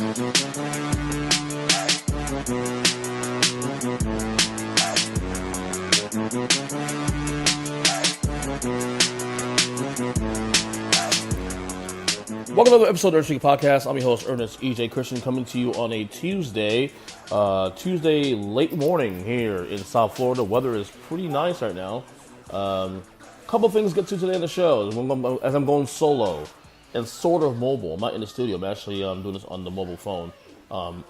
Welcome to another episode of the Earnestly podcast. I'm your host, Ernest EJ Christian, coming to you on a Tuesday late morning here in South Florida. Weather is pretty nice right now. Couple things to get to today in the show as I'm going solo and sort of mobile. I'm not in the studio. I'm actually doing this on the mobile phone. But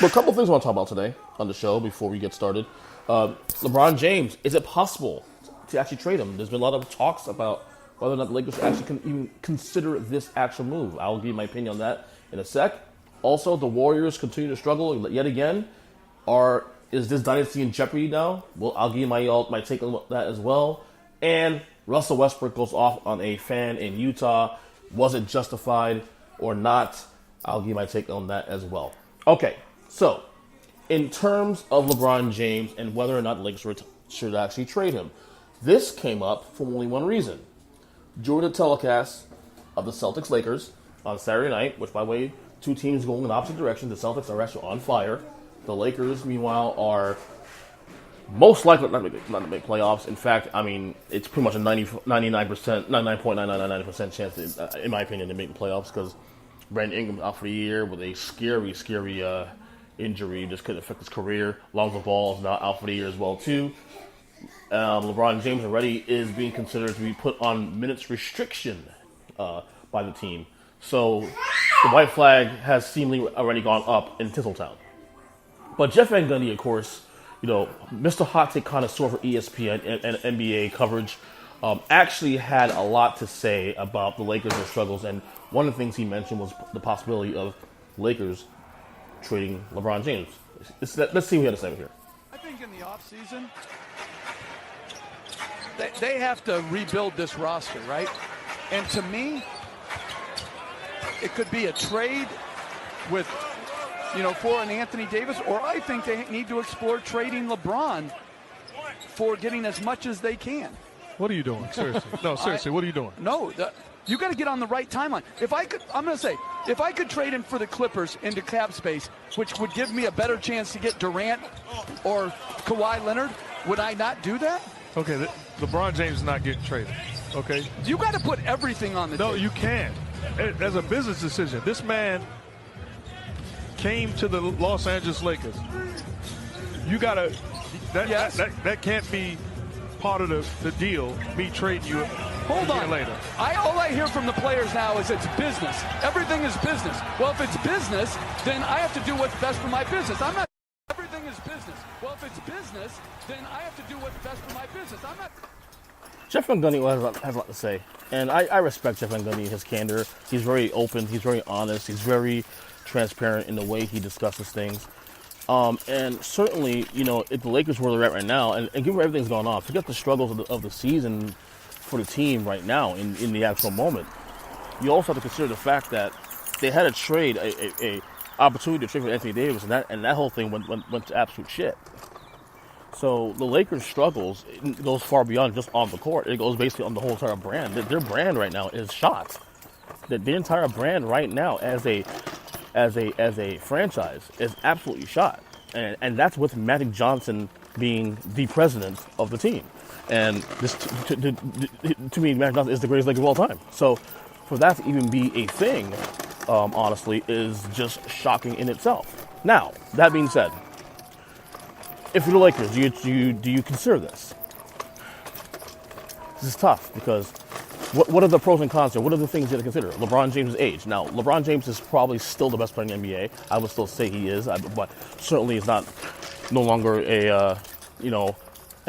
a couple things I want to talk about today on the show before we get started. LeBron James, is it possible to actually trade him? There's been a lot of talks about whether or not the Lakers actually can even consider this actual move. I'll give you my opinion on that in a sec. Also, the Warriors continue to struggle yet again. Is this dynasty in jeopardy now? Well, I'll give you my take on that as well. And Russell Westbrook goes off on a fan in Utah. Was it justified or not? I'll give you my take on that as well. Okay, so in terms of LeBron James and whether or not the Lakers should actually trade him, this came up for only one reason. During the telecast of the Celtics-Lakers on Saturday night, which, by the way, two teams going in opposite directions. The Celtics are actually on fire. The Lakers, meanwhile, are most likely not to make playoffs. In fact, I mean, it's pretty much a 99.999% chance, in my opinion, to make the playoffs because Brandon Ingram's out for the year with a scary injury. Just could affect his career. Lonzo Ball is now out for the year as well, too. LeBron James already is being considered to be put on minutes restriction by the team. So the white flag has seemingly already gone up in Tinseltown. But Jeff Van Gundy, of course, Mr. Hot Take connoisseur for ESPN and NBA coverage, actually had a lot to say about the Lakers' and struggles. And one of the things he mentioned was the possibility of Lakers trading LeBron James. Let's see what he had to say here. I think in the offseason, they have to rebuild this roster, right? And to me, it could be a trade with, for an Anthony Davis, or I think they need to explore trading LeBron for getting as much as they can. What are you doing? Seriously. No, seriously, what are you doing? No, you got to get on the right timeline. If I could trade him for the Clippers into cap space, which would give me a better chance to get Durant or Kawhi Leonard, would I not do that? Okay, LeBron James is not getting traded, okay? You got to put everything on the table. No, you can't. As a business decision, this man came to the Los Angeles Lakers. You got to that can't be part of the deal, me trading you Hold on. later. All I hear from the players now is it's business. Everything is business. Well, if it's business, then I have to do what's best for my business. Everything is business. Well, if it's business, then I have to do what's best for my business. Jeff Van Gundy has a lot to say, and I respect Jeff Van Gundy, his candor. He's very open, he's very honest, he's very transparent in the way he discusses things. And certainly, if the Lakers were where they're at right now, and given everything's going on, forget the struggles of the season for the team right now in the actual moment. You also have to consider the fact that they had a trade, a opportunity to trade for Anthony Davis, and that whole thing went to absolute shit. So the Lakers' struggles goes far beyond just on the court. It goes basically on the whole entire brand. Their brand right now is shot. The entire brand right now as a franchise is absolutely shot. And that's with Magic Johnson being the president of the team. And this, to me, Magic Johnson is the greatest Laker of all time. So for that to even be a thing, honestly, is just shocking in itself. Now, that being said, if you're the Lakers, do you consider this? This is tough because what are the pros and cons here? What are the things you have to consider? LeBron James' age. Now, LeBron James is probably still the best player in the NBA. I would still say he is, but certainly is no longer an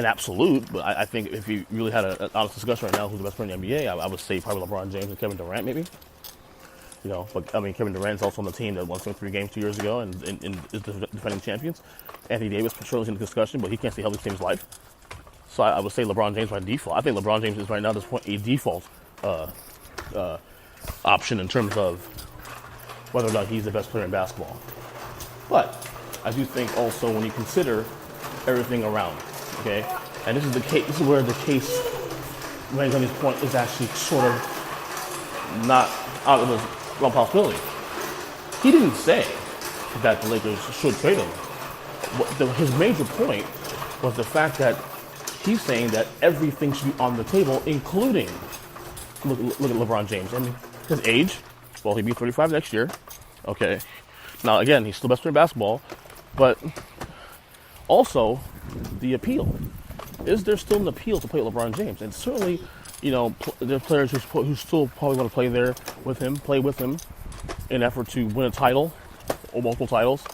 absolute. But I think if you really had an honest discussion right now who's the best player in the NBA, I would say probably LeBron James and Kevin Durant maybe. But I mean, Kevin Durant's also on the team that won 3 games 2 years ago and is the defending champions. Anthony Davis certainly is in the discussion, but he can't stay healthy to save his life. So I would say LeBron James by default. I think LeBron James is right now at this point a default option in terms of whether or not he's the best player in basketball. But I do think also when you consider everything around, okay, and this is the case. This is where the case, Van Gundy's point, is actually sort of not out of the realm of possibility. he didn't say that the Lakers should trade him. His major point was the fact that he's saying that everything should be on the table, including, look at LeBron James. And his age, well, he'll be 35 next year. Okay. Now, again, he's still best player in basketball. But also, the appeal. Is there still an appeal to play LeBron James? And certainly, there are players who still probably want to play with him in an effort to win a title or multiple titles.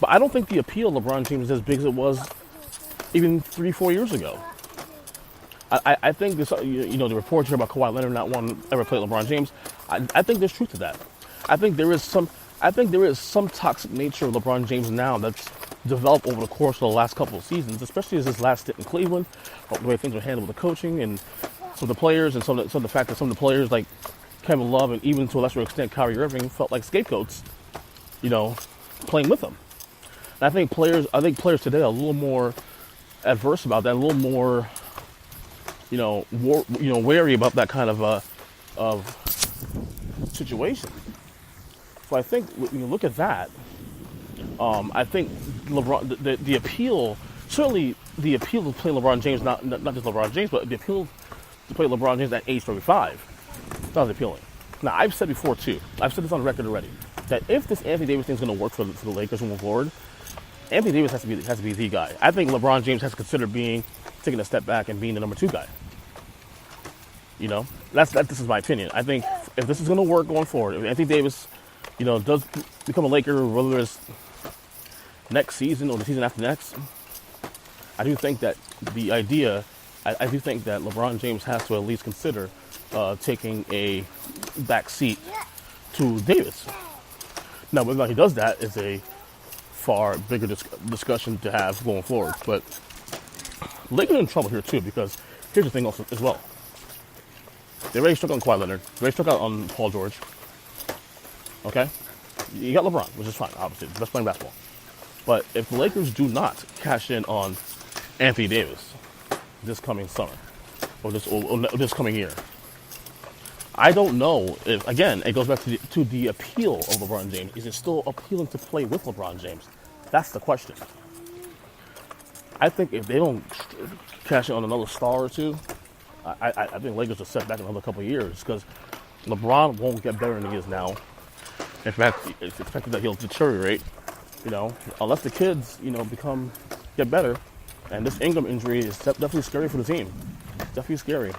But I don't think the appeal of LeBron James is as big as it was even 3-4 years ago. I think this, the reports here about Kawhi Leonard not wanting to ever play LeBron James, I think there's truth to that. I think there is some toxic nature of LeBron James now that's developed over the course of the last couple of seasons, especially as his last stint in Cleveland, the way things were handled with the coaching and some of the players, and some of the fact that some of the players like Kevin Love and even to a lesser extent Kyrie Irving felt like scapegoats, playing with him. And I think players today are a little more adverse about that, a little more, wary about that kind of situation. So I think when you look at that, I think LeBron, the appeal, certainly the appeal to play LeBron James, not just LeBron James, but the appeal to play LeBron James at age 35, sounds appealing. Now, I've said before, too, I've said this on record already, that if this Anthony Davis thing is going to work for the Lakers moving forward, Anthony Davis has to be the guy. I think LeBron James has to consider taking a step back and being the number 2 guy. This is my opinion. I think if this is going to work going forward, if Anthony Davis, does become a Laker, whether it's next season or the season after next, I do think that I do think that LeBron James has to at least consider taking a back seat to Davis. Now, whether or not he does that is a far bigger discussion to have going forward. But Lakers are in trouble here too, because here's the thing also as well. They already struck on Kawhi Leonard. They already struck out on Paul George. Okay? You got LeBron, which is fine, obviously. The best player in basketball. But if the Lakers do not cash in on Anthony Davis this coming summer, or this coming year, I don't know if, again, it goes back to the appeal of LeBron James. Is it still appealing to play with LeBron James? That's the question. I think if they don't cash in on another star or two, I think Lakers will set back another couple of years, because LeBron won't get better than he is now. In fact, it's expected that he'll deteriorate, unless the kids, get better. And this Ingram injury is definitely scary for the team. Definitely scary.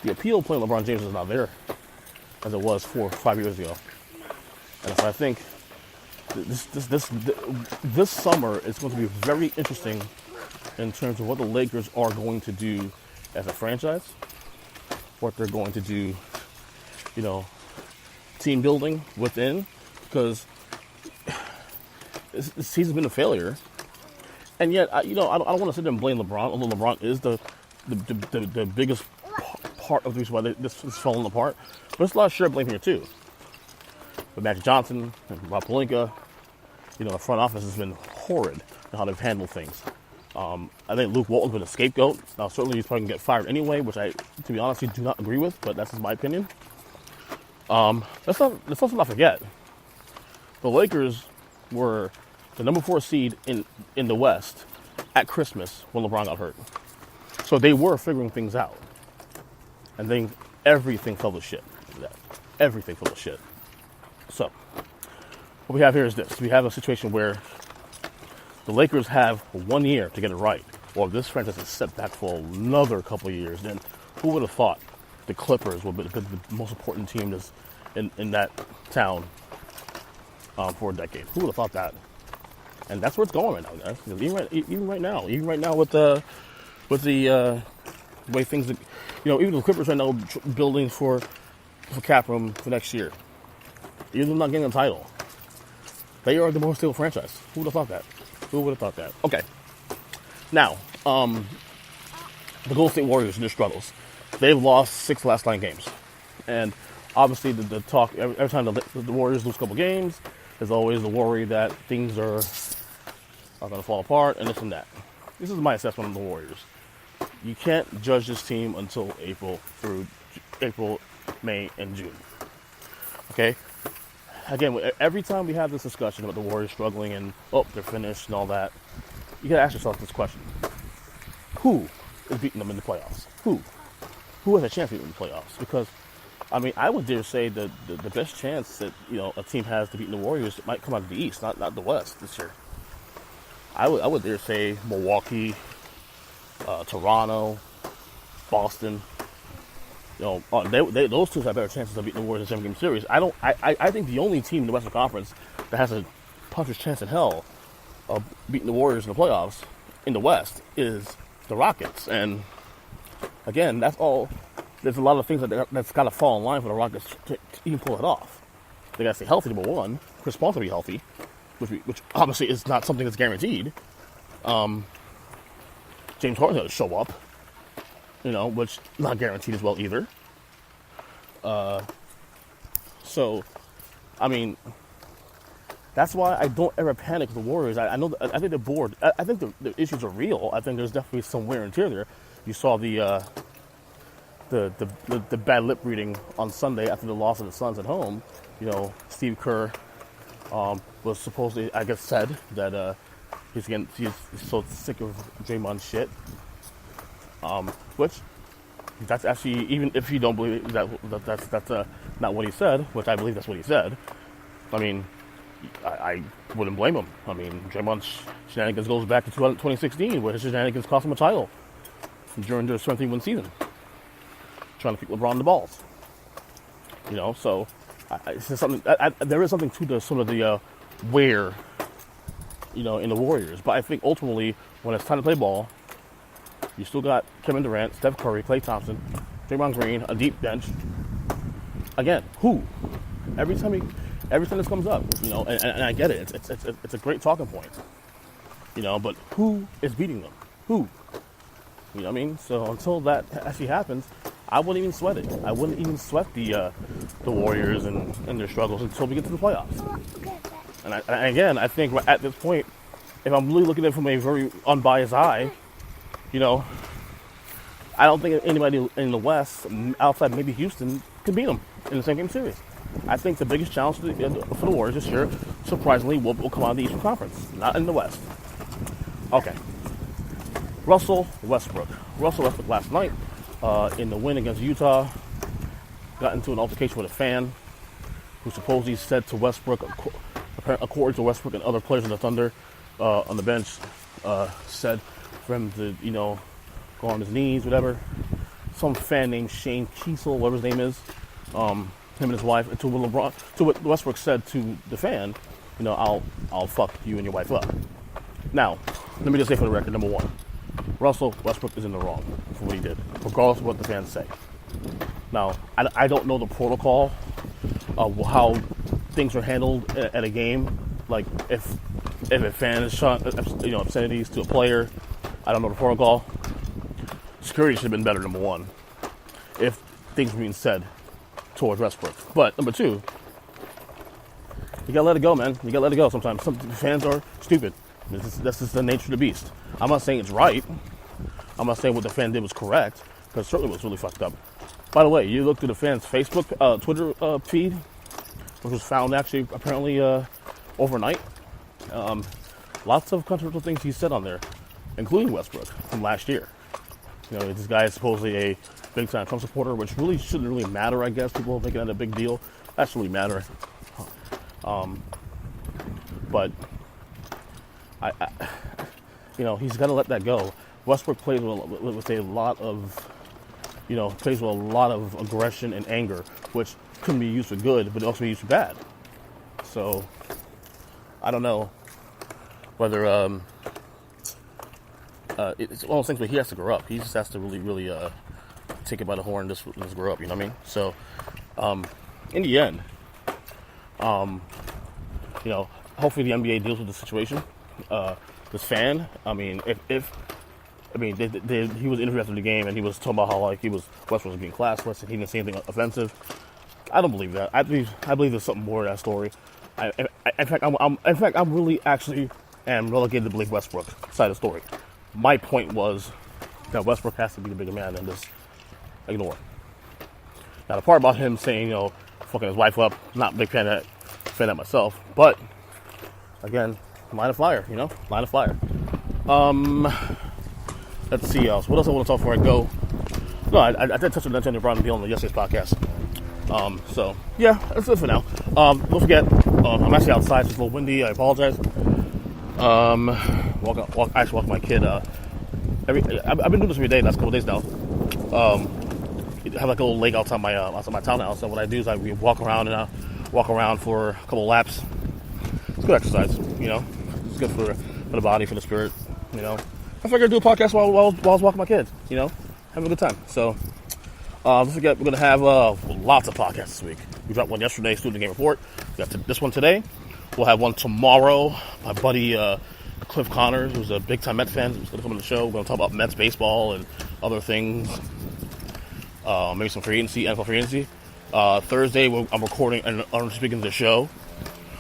The appeal of playing LeBron James is not there as it was 4 or 5 years ago. And so I think this summer is going to be very interesting in terms of what the Lakers are going to do as a franchise, what they're going to do, team building within, because this season's been a failure. And yet, I don't want to sit there and blame LeBron, although LeBron is the biggest part of the reason why this is falling apart. But there's a lot of shared blame here too. But Magic Johnson and Rob Pelinka, the front office has been horrid in how they've handled things. I think Luke Walton's been a scapegoat. Now, certainly he's probably going to get fired anyway, which I, to be honest, do not agree with, but that's just my opinion. Let's also not forget, the Lakers were the number 4 seed in the West at Christmas when LeBron got hurt. So they were figuring things out. And then everything fell to shit. Everything fell to shit. So, what we have here is this. We have a situation where the Lakers have 1 year to get it right. Or this franchise is set back for another couple of years. Then who would have thought the Clippers would be the most important team in that town for a decade? Who would have thought that? And that's where it's going right now, guys. Even right now with the way things, even the Clippers right now building for cap room for next year. Even though they're not getting a title, they are the most stable franchise. Who would have thought that? Okay. Now, the Golden State Warriors and their struggles. They've lost 6 of the last 9 games. And obviously the talk, every time the Warriors lose a couple games, there's always the worry that things are going to fall apart and this and that. This is my assessment of the Warriors. You can't judge this team until April, May, and June. Okay? Again, every time we have this discussion about the Warriors struggling and, oh, they're finished and all that, you got to ask yourself this question. Who is beating them in the playoffs? Who? Who has a chance to beat them in the playoffs? Because, I mean, I would dare say that the best chance that, a team has to beat the Warriors might come out of the East, not the West this year. I would dare say Milwaukee, Toronto, Boston. Those two have better chances of beating the Warriors in a 7-game series. I think the only team in the Western Conference that has a puncher's chance in hell of beating the Warriors in the playoffs in the West is the Rockets. And again, that's all. There's a lot of things that's got to fall in line for the Rockets to even pull it off. They got to stay healthy, number one. Chris Paul to be healthy, which obviously is not something that's guaranteed. James Harden has to show up, which not guaranteed as well either. So, I mean, that's why I don't ever panic with the Warriors. I think they're bored. I think the issues are real. I think there's definitely some wear and tear there. You saw the bad lip reading on Sunday after the loss of the Suns at home. Steve Kerr was supposedly, I guess, said that he's so sick of Draymond's shit. Which that's actually, even if you don't believe that's not what he said, which I believe that's what he said. I mean, I wouldn't blame him. I mean, Draymond's shenanigans goes back to 2016, where his shenanigans cost him a title during the 17-win season, trying to kick LeBron the balls. So it's just something. There is something to the sort of the wear, in the Warriors. But I think ultimately, when it's time to play ball, you still got Kevin Durant, Steph Curry, Klay Thompson, Draymond Green, a deep bench. Again, who? Every time this comes up, and I get it. It's a great talking point. But who is beating them? Who? You know what I mean? So until that actually happens, I wouldn't even sweat it. I wouldn't even sweat the Warriors and their struggles until we get to the playoffs. And again, I think at this point, if I'm really looking at it from a very unbiased eye, I don't think anybody in the West, outside maybe Houston, can beat them in the 7-game series. I think the biggest challenge for the Warriors this year, surprisingly, will come out of the Eastern Conference, not in the West. Okay. Russell Westbrook last night in the win against Utah got into an altercation with a fan who supposedly said to Westbrook, according to Westbrook and other players on the Thunder on the bench, said for him to, go on his knees, whatever. Some fan named Shane Kiesel, whatever his name is, him and his wife, to what Westbrook said to the fan, I'll fuck you and your wife up. Now, let me just say for the record, number one, Russell Westbrook is in the wrong for what he did, regardless of what the fans say. Now, I don't know the protocol of how things are handled at a game. Like, if a fan is shot, obscenities to a player, I don't know the protocol. Security should have been better, number one, if things were being said towards Westbrook. But, number two, you gotta let it go, man. You gotta let it go sometimes. Some fans are stupid. That's just the nature of the beast. I'm not saying it's right. I'm not saying what the fan did was correct, because it certainly was really fucked up. By the way, you looked at the fan's Facebook, Twitter feed, which was found actually apparently overnight. Lots of controversial things he said on there, including Westbrook from last year. This guy is supposedly a big-time Trump supporter, which really shouldn't really matter, I guess. People making that a big deal. That shouldn't really matter. But he's got to let that go. Westbrook plays with a lot of, plays with a lot of aggression and anger, which can be used for good, but it also be used for bad. So, I don't know whether it's one of those things where he has to grow up. He just has to really, really take it by the horn and just grow up. You know what I mean? So, in the end, hopefully the NBA deals with the situation. This fan, I mean, he was interviewed after the game and he was talking about how Westbrook was being classless and he didn't say anything offensive. I don't believe that. I believe there's something more to that story. In fact, I'm really actually am relegated to believe Westbrook side of the story. My point was that Westbrook has to be the bigger man and just ignore. Now the part about him saying, fucking his wife up. Not a big fan of that myself, but again, line of fire, line of fire. Let's see else. What else I want to talk before I go? No, I did touch on Nintendo LeBron deal on yesterday's podcast. So yeah, that's it for now. Don't forget, I'm actually outside. It's a little windy. I apologize. Walk my kid. I've been doing this every day. Last couple of days now. Have like a little lake outside my townhouse. So what I do is I walk around for a couple of laps. It's good exercise, It's good for the body, for the spirit, I figured I'd do a podcast while I was walking my kids, having a good time. So don't forget, we're gonna have lots of podcasts this week. We dropped one yesterday, Student Game Report. We got this one today. We'll have one tomorrow. My buddy Cliff Connors, who's a big-time Mets fan, is gonna come on the show. We're gonna talk about Mets baseball and other things. Maybe some free agency, NFL free agency. Thursday, I'm recording and speaking to the show,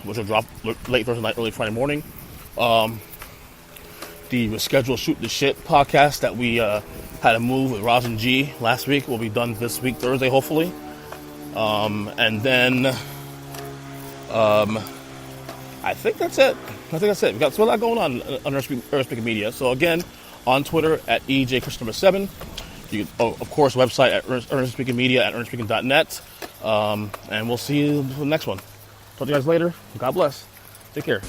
which will drop late Thursday night, early Friday morning. The rescheduled Shoot the Shit podcast that we had to move with Roz and G last week will be done this week, Thursday, hopefully. And then I think that's it. We got a lot going on Earnestly Media. So again, on Twitter at EJChristian7. You can, of course, website at Earnestly Media at earnestly.net. And we'll see you for the next one. Talk to you guys later. God bless. Take care.